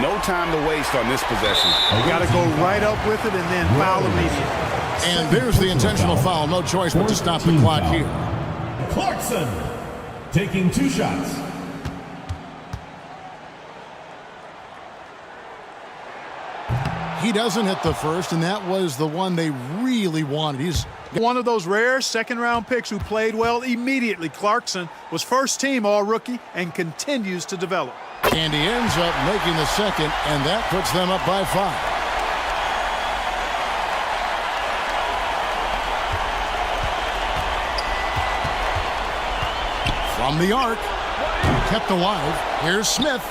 No time to waste on this possession.
You got to go right up with it and then foul immediately.
And there's the intentional foul. No choice but to stop the clock here.
Clarkson taking 2 shots.
He doesn't hit the first, and that was the one they really wanted. He's
one of those rare second-round picks who played well immediately. Clarkson was first-team All-Rookie and continues to develop.
And he ends up making the second, and that puts them up by 5. From the arc, kept alive. Here's Smith.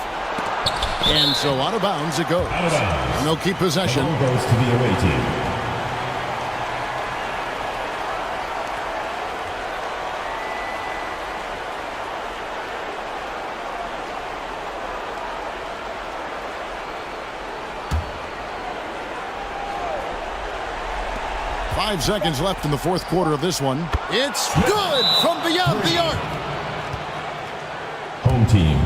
And so out of bounds it goes. And they'll keep possession.
Ball goes to the away team.
Five seconds left in the fourth quarter of this one. It's good from beyond the arc.
Home team.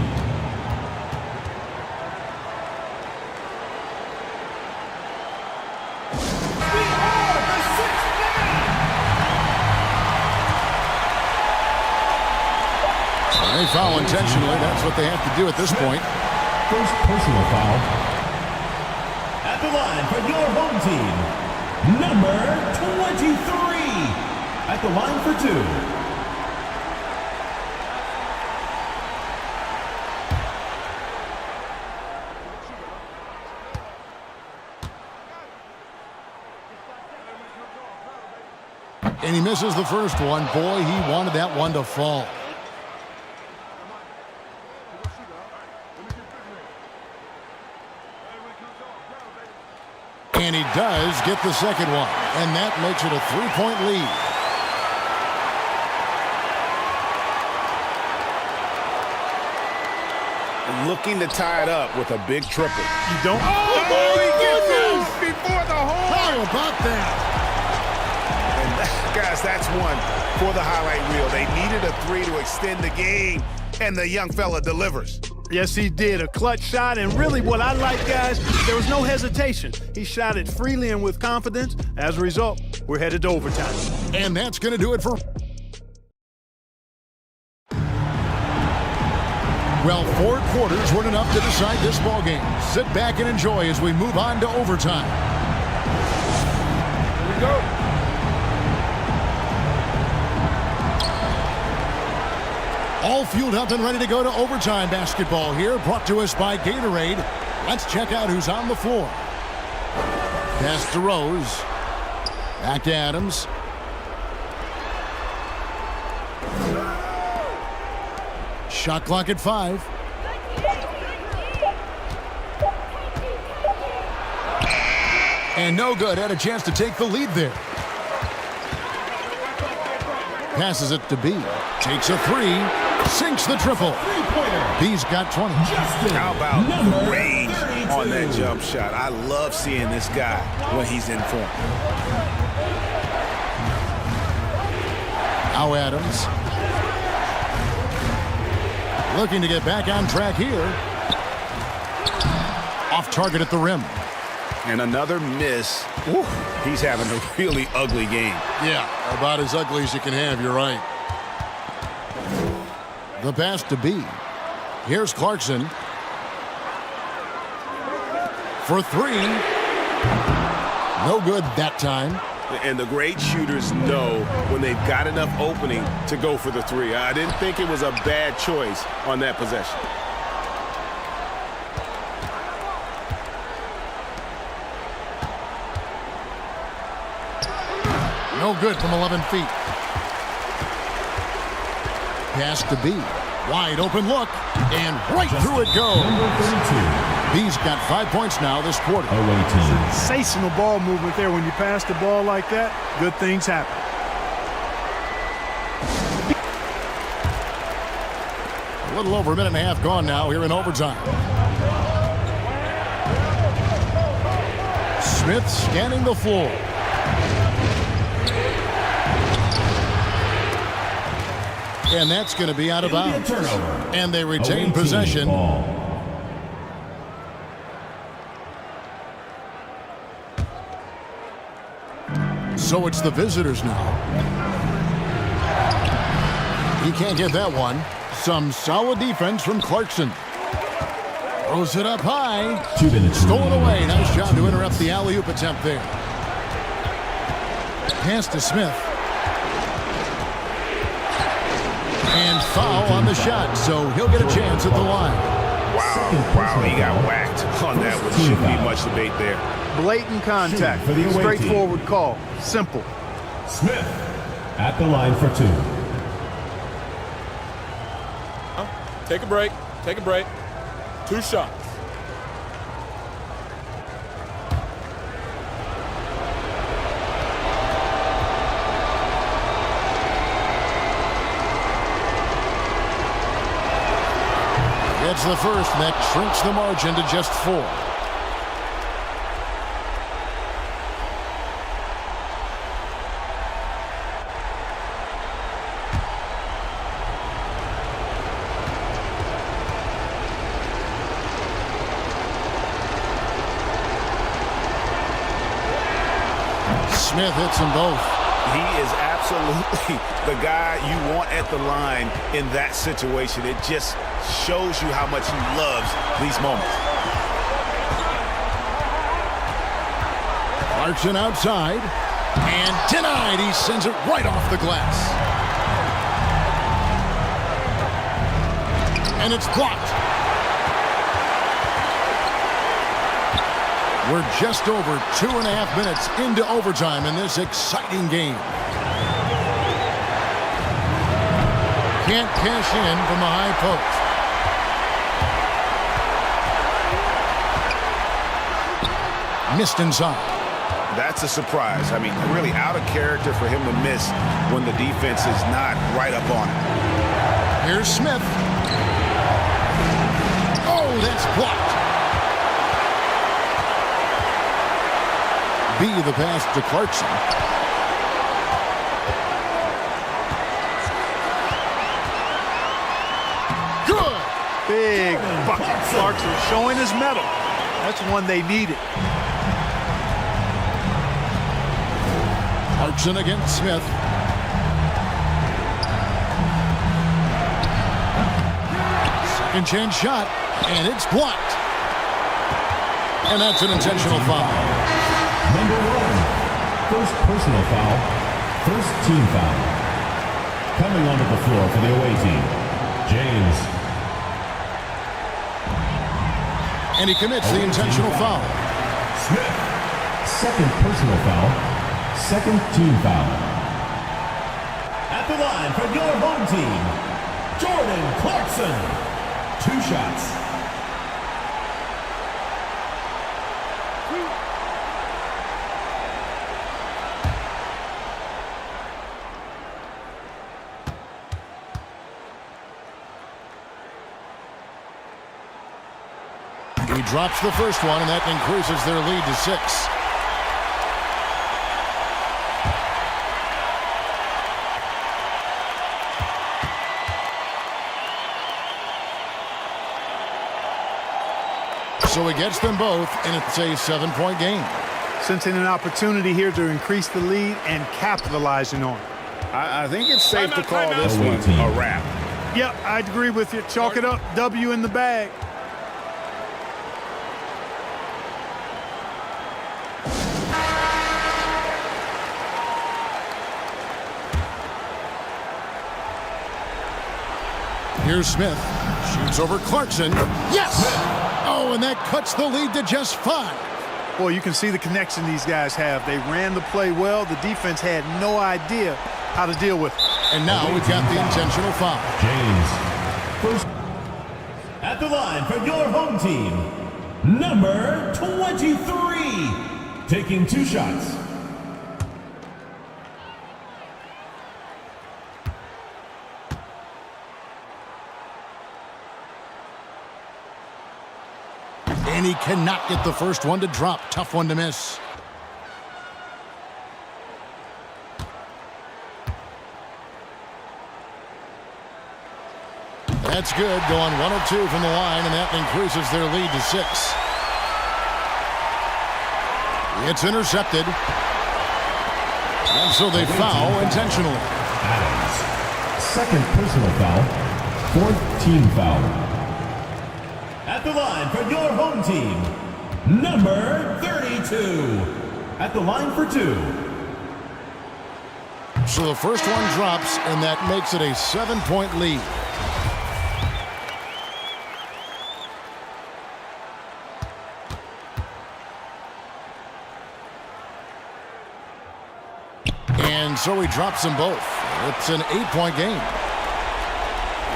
They foul intentionally. That's what they have to do at this point.
First personal foul. At the line for your home team, number 23. At the line for
2. And he misses the first one. Boy, he wanted that one to fall. And he does get the second one. And that makes it a 3-point lead.
Looking to tie it up with a big triple.
You don't.
Oh, boy, he gets it before the whole
about that?
And guys, that's one for the highlight reel. They needed a 3 to extend the game, and the young fella delivers.
Yes, he did. A clutch shot, and really what I like, guys, there was no hesitation. He shot it freely and with confidence. As a result, we're headed to overtime.
And that's going to do it for... Well, 4 quarters weren't enough to decide this ball game. Sit back and enjoy as we move on to overtime.
Here we go.
All fueled up and ready to go to overtime basketball here, brought to us by Gatorade. Let's check out who's on the floor. Pass to Rose. Back to Adams. Shot clock at 5. And no good. Had a chance to take the lead there. Passes it to B. Takes a 3. Sinks the triple. B's got 20.
How about the range on that jump shot? I love seeing this guy when he's in form.
Now Adams. Looking to get back on track here. Off target at the rim.
And another miss. Woo. He's having a really ugly game.
Yeah, about as ugly as you can have, you're right. The pass to B. Here's Clarkson. For 3. No good that time.
And the great shooters know when they've got enough opening to go for the 3. I didn't think it was a bad choice on that possession.
No good from 11 feet. Pass to B. Wide open look. And right through it goes. B's got 5 points now this quarter.
Sensational ball movement there. When you pass the ball like that, good things happen.
A little over a minute and a half gone now here in overtime. Smith scanning the floor. And that's going to be out of bounds. And they retain possession. So it's the visitors now. He can't get that one. Some solid defense from Clarkson. Throws it up high. Stolen away. Nice job to interrupt the alley-oop attempt there. Pass to Smith. And foul on the shot, so he'll get a chance at the line.
Wow, he got whacked on that one. Shouldn't be much debate there.
Blatant contact. Straightforward call. Simple.
Smith at the line for 2.
Take a break. Take a break. 2 shots.
It's the first, and that shrinks the margin to just 4. Smith hits them both.
He is absolutely the guy you want at the line in that situation. It just shows you how much he loves these moments.
Clarkson outside. And denied. He sends it right off the glass. And it's blocked. We're just over 2.5 minutes into overtime in this exciting game. Can't cash in from the high post. Missed inside.
That's a surprise. I mean, really out of character for him to miss when the defense is not right up on it.
Here's Smith. Oh, that's blocked. be the pass to Clarkson. Good.
Big bucket. Clarkson showing his mettle. That's one they needed.
Clarkson against Smith. Second chance shot, and it's blocked. And that's an intentional foul.
Number 1, first personal foul, first team foul. Coming onto the floor for the away team, James.
And he commits the intentional foul.
Smith. Second personal foul, second team foul. At the line for your home team, Jordan Clarkson. 2 shots.
He drops the first one, and that increases their lead to 6. So he gets them both, and it's a 7-point game.
Sensing an opportunity here to increase the lead and capitalizing on it.
I think it's safe to call this one a wrap.
Yep, I'd agree with you. Chalk it up. W in the bag.
Here's Smith. Shoots over Clarkson. Yes! Oh, and that cuts the lead to just 5.
Boy, you can see the connection these guys have. They ran the play well. The defense had no idea how to deal with it.
And now we've got the intentional foul.
James. First. At the line for your home team, number 23. Taking 2 shots.
And he cannot get the first one to drop. Tough one to miss. That's good. Going 1 of 2 from the line, and that increases their lead to 6. It's intercepted. And so they foul intentionally.
Adams. Second personal foul. Fourth team foul. At the line for your home team, number 32. At the line for 2.
So the first one drops, and that makes it a 7-point lead. And so he drops them both. It's an 8-point game.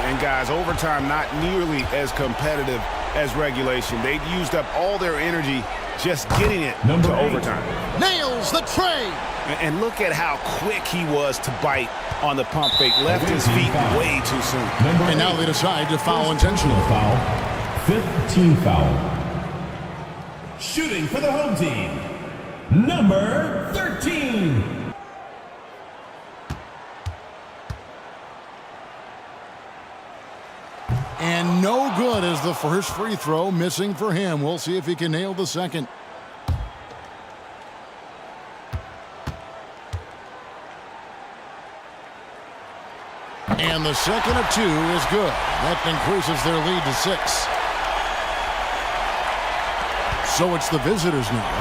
And guys, overtime not nearly as competitive as regulation. They'd used up all their energy just getting it to overtime.
Nails the tray.
And look at how quick he was to bite on the pump fake. Left his feet way too soon.
And now they decide to foul intentionally.
Foul. Fifth team foul. Shooting for the home team, number 13.
And no good as the first free throw, missing for him. We'll see if he can nail the second. And the second of 2 is good. That increases their lead to 6. So it's the visitors now.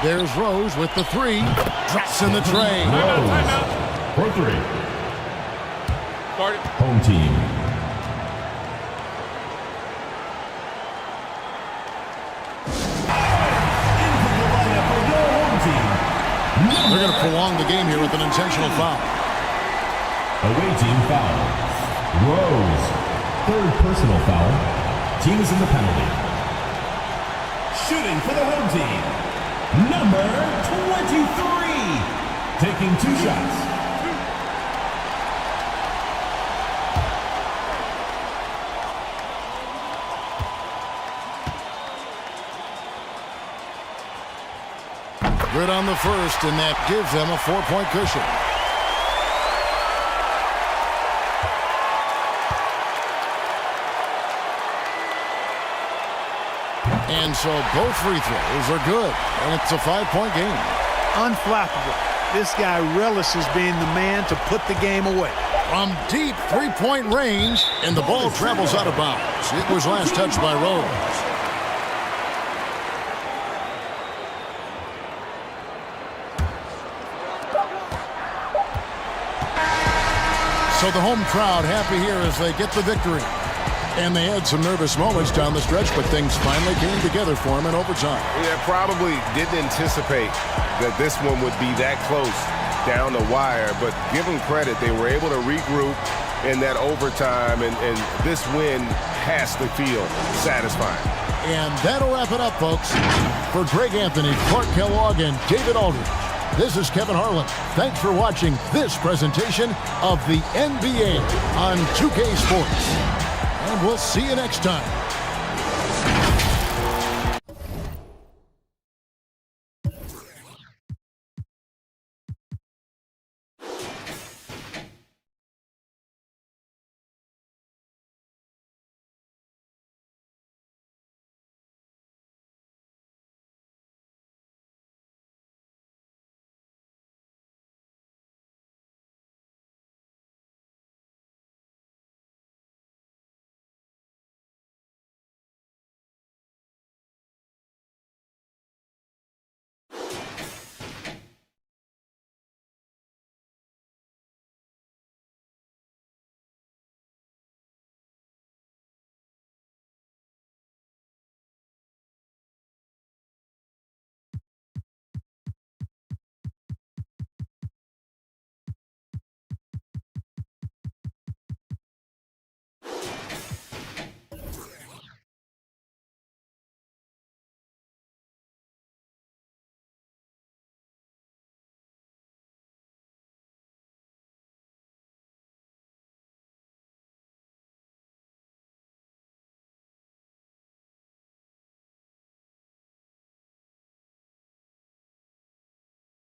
There's Rose with the 3. Drops in the tray.
Rose for 3.
Started.
Home team.
They're going to prolong the game here with an intentional foul.
Away team foul. Rose. Third personal foul. Team is in the penalty. Shooting for the home team, number 23. Taking 2 shots.
favorite on the first, and that gives them a 4-point cushion. And so both free throws are good, and it's a 5-point game.
Unflappable. This guy relishes being the man to put the game away.
From deep three-point range, and the ball travels out of bounds. It was last touched by Rose. So the home crowd happy here as they get the victory. And they had some nervous moments down the stretch, but things finally came together for them in overtime.
Yeah, probably didn't anticipate that this one would be that close down the wire, but give them credit. They were able to regroup in that overtime, and this win has to feel satisfying.
And that'll wrap it up, folks. For Greg Anthony, Clark Kellogg, and David Aldridge, this is Kevin Harlan. Thanks for watching this presentation of the NBA on 2K Sports. And we'll see you next time.